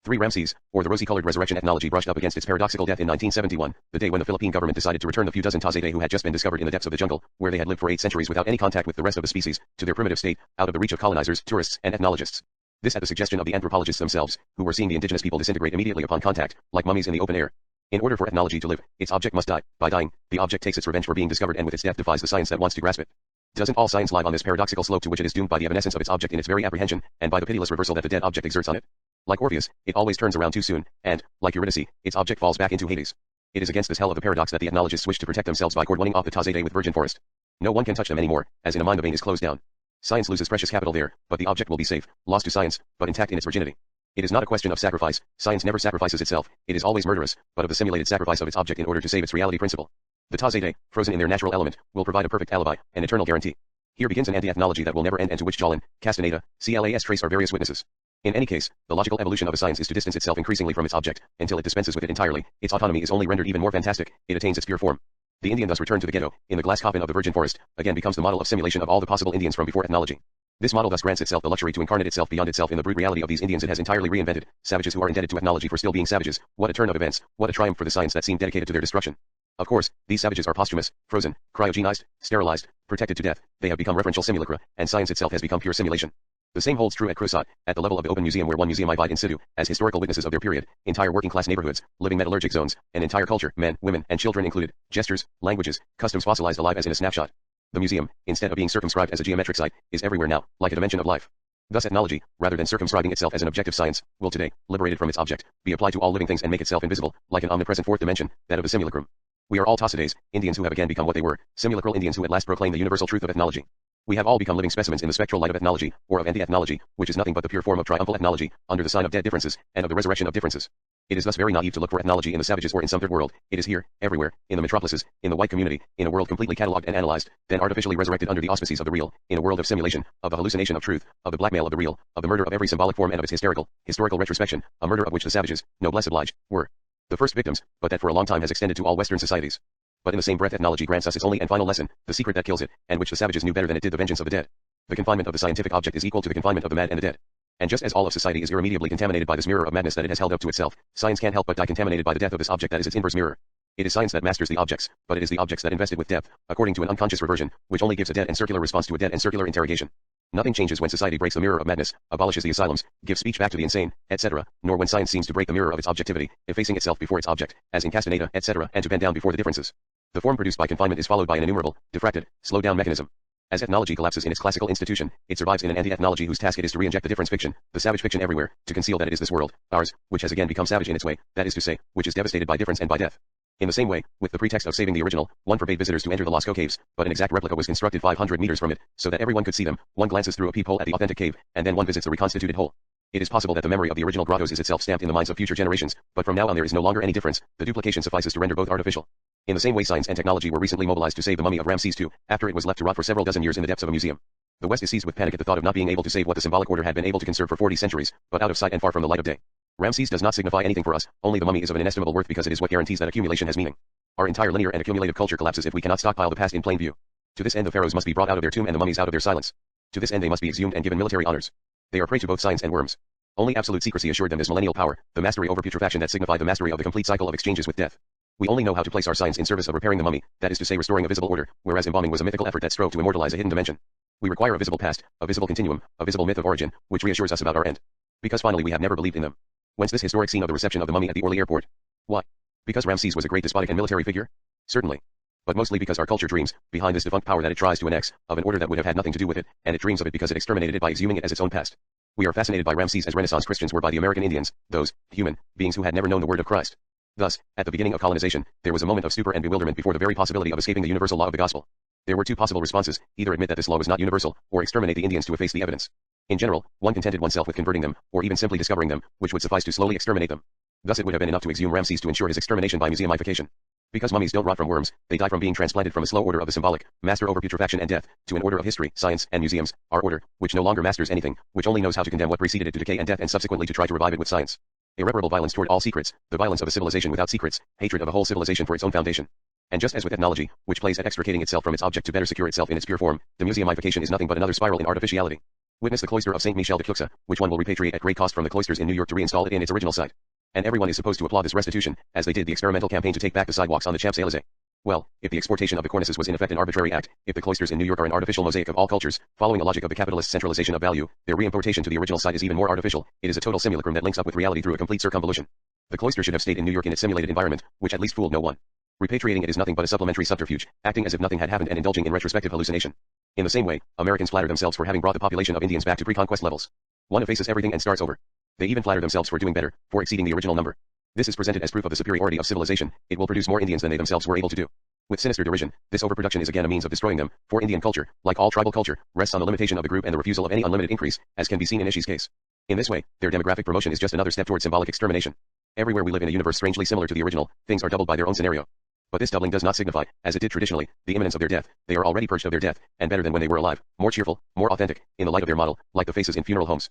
3. RAMSES, or the rosy-colored resurrection ethnology brushed up against its paradoxical death in 1971, the day when the Philippine government decided to return the few dozen Tazete who had just been discovered in the depths of the jungle, where they had lived for 8 centuries without any contact with the rest of the species, to their primitive state, out of the reach of colonizers, tourists, and ethnologists. This at the suggestion of the anthropologists themselves, who were seeing the indigenous people disintegrate immediately upon contact, like mummies in the open air. In order for ethnology to live, its object must die. By dying, the object takes its revenge for being discovered and with its death defies the science that wants to grasp it. Doesn't all science lie on this paradoxical slope to which it is doomed by the evanescence of its object in its very apprehension, and by the pitiless reversal that the dead object exerts on it? Like Orpheus, it always turns around too soon, and, like Eurydice, its object falls back into Hades. It is against this hell of a paradox that the ethnologists wish to protect themselves by cordwoning off the Tazete with virgin forest. No one can touch them anymore, as in a mine the vein is closed down. Science loses precious capital there, but the object will be safe, lost to science, but intact in its virginity. It is not a question of sacrifice. Science never sacrifices itself, it is always murderous, but of the simulated sacrifice of its object in order to save its reality principle. The Tazete, frozen in their natural element, will provide a perfect alibi, an eternal guarantee. Here begins an anti-ethnology that will never end and to which Jolin, Castaneda, Clas Trace are various witnesses. In any case, the logical evolution of a science is to distance itself increasingly from its object, until it dispenses with it entirely, its autonomy is only rendered even more fantastic, it attains its pure form. The Indian thus returned to the ghetto, in the glass coffin of the virgin forest, again becomes the model of simulation of all the possible Indians from before ethnology. This model thus grants itself the luxury to incarnate itself beyond itself in the brute reality of these Indians it has entirely reinvented, savages who are indebted to ethnology for still being savages. What a turn of events, what a triumph for the science that seemed dedicated to their destruction. Of course, these savages are posthumous, frozen, cryogenized, sterilized, protected to death, they have become referential simulacra, and science itself has become pure simulation. The same holds true at Crusat, at the level of the open museum where one museumified in situ, as historical witnesses of their period, entire working-class neighborhoods, living metallurgic zones, an entire culture, men, women, and children included, gestures, languages, customs fossilized alive as in a snapshot. The museum, instead of being circumscribed as a geometric site, is everywhere now, like a dimension of life. Thus ethnology, rather than circumscribing itself as an objective science, will today, liberated from its object, be applied to all living things and make itself invisible, like an omnipresent fourth dimension, that of the simulacrum. We are all Tazades, Indians who have again become what they were, simulacral Indians who at last proclaim the universal truth of ethnology. We have all become living specimens in the spectral light of ethnology, or of anti-ethnology, which is nothing but the pure form of triumphal ethnology, under the sign of dead differences, and of the resurrection of differences. It is thus very naive to look for ethnology in the savages or in some third world. It is here, everywhere, in the metropolises, in the white community, in a world completely catalogued and analyzed, then artificially resurrected under the auspices of the real, in a world of simulation, of the hallucination of truth, of the blackmail of the real, of the murder of every symbolic form and of its historical retrospection, a murder of which the savages, noblesse oblige, were the first victims, but that for a long time has extended to all Western societies. But in the same breath ethnology grants us its only and final lesson, the secret that kills it, and which the savages knew better than it did the vengeance of the dead. The confinement of the scientific object is equal to the confinement of the mad and the dead. And just as all of society is irremediably contaminated by this mirror of madness that it has held up to itself, science can't help but die contaminated by the death of this object that is its inverse mirror. It is science that masters the objects, but it is the objects that invested with depth, according to an unconscious reversion, which only gives a dead and circular response to a dead and circular interrogation. Nothing changes when society breaks the mirror of madness, abolishes the asylums, gives speech back to the insane, etc., nor when science seems to break the mirror of its objectivity, effacing itself before its object, as in Castaneda, etc., and to bend down before the differences. The form produced by confinement is followed by an innumerable, diffracted, slowed-down mechanism. As ethnology collapses in its classical institution, it survives in an anti-ethnology whose task it is to re-inject the difference fiction, the savage fiction everywhere, to conceal that it is this world, ours, which has again become savage in its way, that is to say, which is devastated by difference and by death. In the same way, with the pretext of saving the original, one forbade visitors to enter the Lascaux caves, but an exact replica was constructed 500 meters from it, so that everyone could see them. One glances through a peephole at the authentic cave, and then one visits the reconstituted whole. It is possible that the memory of the original grottos is itself stamped in the minds of future generations, but from now on there is no longer any difference, the duplication suffices to render both artificial. In the same way science and technology were recently mobilized to save the mummy of Ramses II, after it was left to rot for several dozen years in the depths of a museum. The West is seized with panic at the thought of not being able to save what the symbolic order had been able to conserve for 40 centuries, but out of sight and far from the light of day. Ramses does not signify anything for us, only the mummy is of an inestimable worth because it is what guarantees that accumulation has meaning. Our entire linear and accumulative culture collapses if we cannot stockpile the past in plain view. To this end the pharaohs must be brought out of their tomb and the mummies out of their silence. To this end they must be exhumed and given military honors. They are prey to both science and worms. Only absolute secrecy assured them this millennial power, the mastery over putrefaction that signified the mastery of the complete cycle of exchanges with death. We only know how to place our science in service of repairing the mummy, that is to say restoring a visible order, whereas embalming was a mythical effort that strove to immortalize a hidden dimension. We require a visible past, a visible continuum, a visible myth of origin, which reassures us about our end. Because finally we have never believed in them. Whence this historic scene of the reception of the mummy at the Orly airport? Why? Because Ramses was a great despotic and military figure? Certainly. But mostly because our culture dreams, behind this defunct power that it tries to annex, of an order that would have had nothing to do with it, and it dreams of it because it exterminated it by exhuming it as its own past. We are fascinated by Ramses as Renaissance Christians were by the American Indians, those, human, beings who had never known the word of Christ. Thus, at the beginning of colonization, there was a moment of stupor and bewilderment before the very possibility of escaping the universal law of the gospel. There were two possible responses, either admit that this law was not universal, or exterminate the Indians to efface the evidence. In general, one contented oneself with converting them, or even simply discovering them, which would suffice to slowly exterminate them. Thus it would have been enough to exhume Ramses to ensure his extermination by museumification. Because mummies don't rot from worms, they die from being transplanted from a slow order of the symbolic, master over putrefaction and death, to an order of history, science, and museums, our order, which no longer masters anything, which only knows how to condemn what preceded it to decay and death and subsequently to try to revive it with science. Irreparable violence toward all secrets, the violence of a civilization without secrets, hatred of a whole civilization for its own foundation. And just as with ethnology, which plays at extricating itself from its object to better secure itself in its pure form, the museumification is nothing but another spiral in artificiality. Witness the cloister of Saint Michel de Cuxa, which one will repatriate at great cost from the cloisters in New York to reinstall it in its original site. And everyone is supposed to applaud this restitution, as they did the experimental campaign to take back the sidewalks on the Champs-Élysées. Well, if the exportation of the cornices was in effect an arbitrary act, if the cloisters in New York are an artificial mosaic of all cultures, following a logic of the capitalist centralization of value, their reimportation to the original site is even more artificial. It is a total simulacrum that links up with reality through a complete circumvolution. The cloister should have stayed in New York in its simulated environment, which at least fooled no one. Repatriating it is nothing but a supplementary subterfuge, acting as if nothing had happened and indulging in retrospective hallucination. In the same way, Americans flatter themselves for having brought the population of Indians back to pre-conquest levels. One effaces everything and starts over. They even flatter themselves for doing better, for exceeding the original number. This is presented as proof of the superiority of civilization. It will produce more Indians than they themselves were able to do. With sinister derision, this overproduction is again a means of destroying them, for Indian culture, like all tribal culture, rests on the limitation of the group and the refusal of any unlimited increase, as can be seen in Ishi's case. In this way, their demographic promotion is just another step toward symbolic extermination. Everywhere we live in a universe strangely similar to the original, things are doubled by their own scenario. But this doubling does not signify, as it did traditionally, the imminence of their death. They are already purged of their death, and better than when they were alive, more cheerful, more authentic, in the light of their model, like the faces in funeral homes.